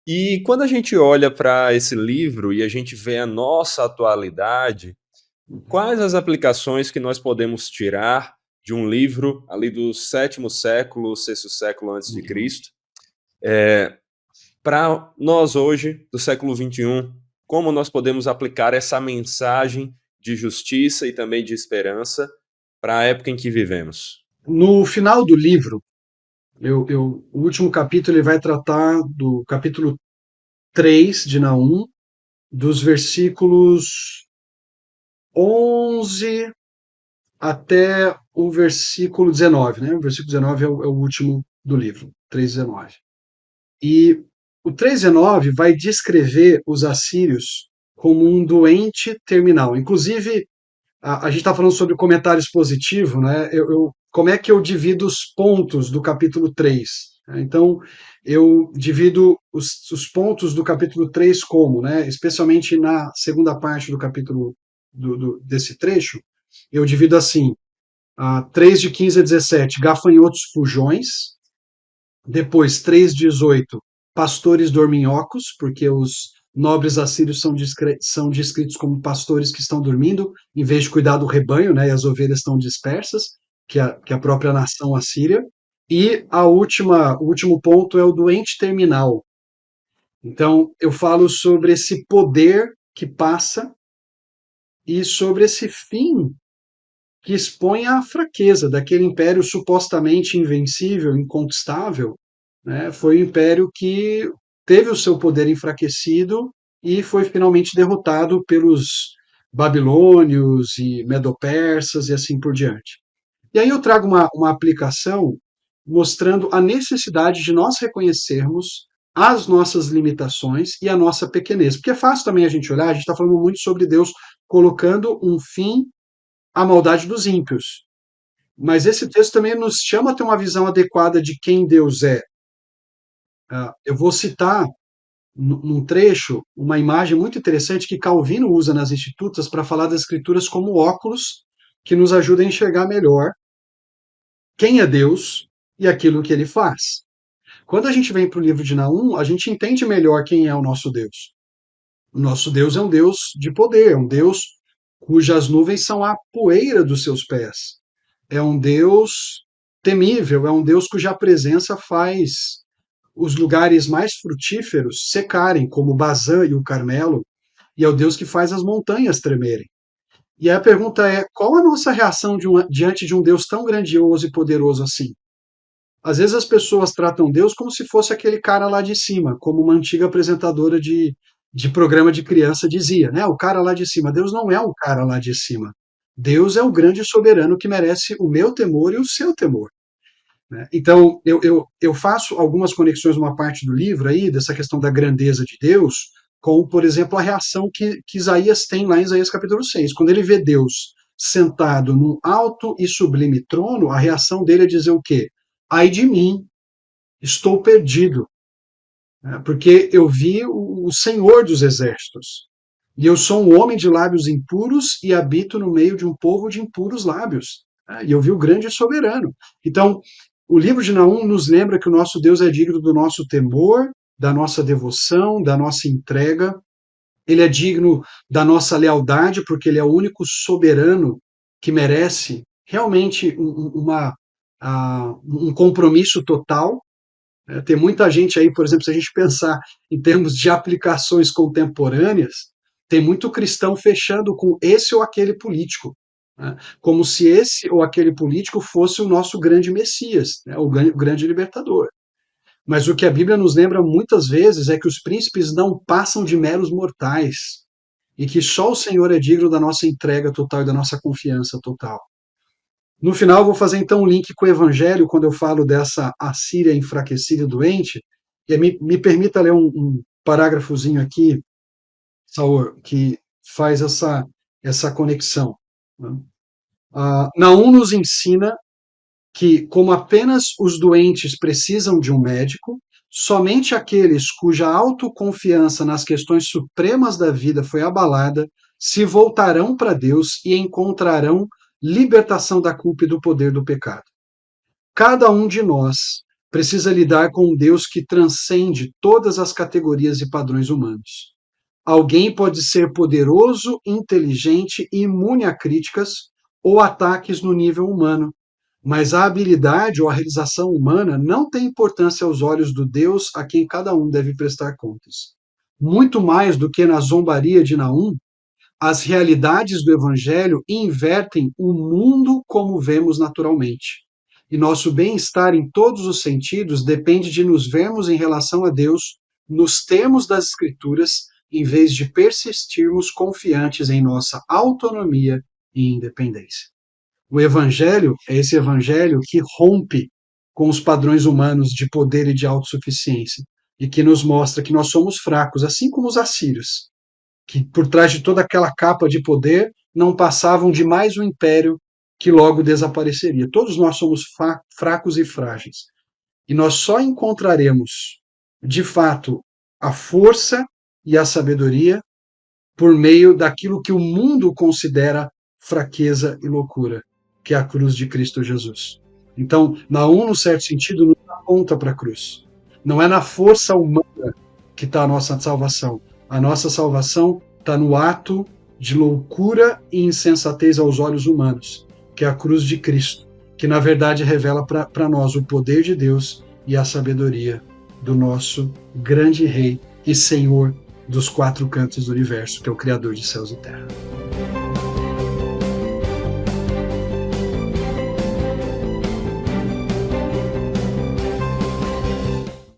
E quando a gente olha para esse livro e a gente vê a nossa atualidade, quais as aplicações que nós podemos tirar de um livro ali do sétimo século, sexto século antes de Uhum. Cristo, para nós hoje, do século XXI, como nós podemos aplicar essa mensagem de justiça e também de esperança para a época em que vivemos? No final do livro, o último capítulo ele vai tratar do capítulo 3 de Naum, dos versículos 11 até o versículo 19, né? O versículo 19 é o último do livro, 3:19. E o 3:19 vai descrever os assírios como um doente terminal. Inclusive, a gente está falando sobre comentários positivos, né? Como é que eu divido os pontos do capítulo 3? Então, eu divido os pontos do capítulo 3 como, né? Especialmente na segunda parte do capítulo desse trecho, eu divido assim: 3 de 15 a 17, gafanhotos fujões. Depois, 3:18, pastores dorminhocos, porque os nobres assírios são descritos como pastores que estão dormindo, em vez de cuidar do rebanho, né, e as ovelhas estão dispersas, que a própria nação assíria. E o último ponto é o doente terminal. Então, eu falo sobre esse poder que passa e sobre esse fim que expõe a fraqueza daquele império supostamente invencível, inconquistável, né? Foi um império que teve o seu poder enfraquecido e foi finalmente derrotado pelos babilônios e medopersas e assim por diante. E aí eu trago uma aplicação mostrando a necessidade de nós reconhecermos as nossas limitações e a nossa pequenez. Porque é fácil também a gente olhar, a gente está falando muito sobre Deus colocando um fim à maldade dos ímpios. Mas esse texto também nos chama a ter uma visão adequada de quem Deus é. Eu vou citar num trecho uma imagem muito interessante que Calvino usa nas Institutas para falar das Escrituras como óculos que nos ajuda a enxergar melhor quem é Deus e aquilo que ele faz. Quando a gente vem para o livro de Naum, a gente entende melhor quem é o nosso Deus. O nosso Deus é um Deus de poder, é um Deus cujas nuvens são a poeira dos seus pés. É um Deus temível, é um Deus cuja presença faz os lugares mais frutíferos secarem, como Bazã e o Carmelo, e é o Deus que faz as montanhas tremerem. E aí a pergunta é: qual a nossa reação diante de um Deus tão grandioso e poderoso assim? Às vezes as pessoas tratam Deus como se fosse aquele cara lá de cima, como uma antiga apresentadora de programa de criança dizia, né? O cara lá de cima. Deus não é o cara lá de cima. Deus é o grande soberano que merece o meu temor e o seu temor, né? Então, eu faço algumas conexões numa parte do livro aí, dessa questão da grandeza de Deus, com, por exemplo, a reação que Isaías tem lá em Isaías capítulo 6. Quando ele vê Deus sentado num alto e sublime trono, a reação dele é dizer o quê? Ai de mim, estou perdido, né? Porque eu vi o Senhor dos exércitos. E eu sou um homem de lábios impuros e habito no meio de um povo de impuros lábios, né? E eu vi o grande soberano. Então, o livro de Naum nos lembra que o nosso Deus é digno do nosso temor, da nossa devoção, da nossa entrega. Ele é digno da nossa lealdade, porque ele é o único soberano que merece realmente um compromisso total. Tem muita gente aí, por exemplo, se a gente pensar em termos de aplicações contemporâneas, tem muito cristão fechando com esse ou aquele político, né? Como se esse ou aquele político fosse o nosso grande Messias, né? O grande libertador. Mas o que a Bíblia nos lembra muitas vezes é que os príncipes não passam de meros mortais e que só o Senhor é digno da nossa entrega total e da nossa confiança total. No final, eu vou fazer então um link com o Evangelho, quando eu falo dessa Assíria enfraquecida e doente. E aí me permita ler um parágrafozinho aqui, Saur, que faz essa conexão, né? Naum nos ensina que, como apenas os doentes precisam de um médico, somente aqueles cuja autoconfiança nas questões supremas da vida foi abalada se voltarão para Deus e encontrarão libertação da culpa e do poder do pecado. Cada um de nós precisa lidar com um Deus que transcende todas as categorias e padrões humanos. Alguém pode ser poderoso, inteligente e imune a críticas ou ataques no nível humano, mas a habilidade ou a realização humana não tem importância aos olhos do Deus a quem cada um deve prestar contas. Muito mais do que na zombaria de Naum, as realidades do Evangelho invertem o mundo como vemos naturalmente. E nosso bem-estar em todos os sentidos depende de nos vermos em relação a Deus nos termos das Escrituras, em vez de persistirmos confiantes em nossa autonomia e independência. O Evangelho é esse Evangelho que rompe com os padrões humanos de poder e de autossuficiência e que nos mostra que nós somos fracos, assim como os assírios, que por trás de toda aquela capa de poder não passavam de mais um império que logo desapareceria. Todos nós somos fracos e frágeis. E nós só encontraremos, de fato, a força e a sabedoria por meio daquilo que o mundo considera fraqueza e loucura, que é a cruz de Cristo Jesus. Então, Naum, no certo sentido, nos aponta para a cruz. Não é na força humana que está a nossa salvação. A nossa salvação está no ato de loucura e insensatez aos olhos humanos, que é a cruz de Cristo, que na verdade revela para nós o poder de Deus e a sabedoria do nosso grande Rei e Senhor dos quatro cantos do universo, que é o Criador de céus e terra.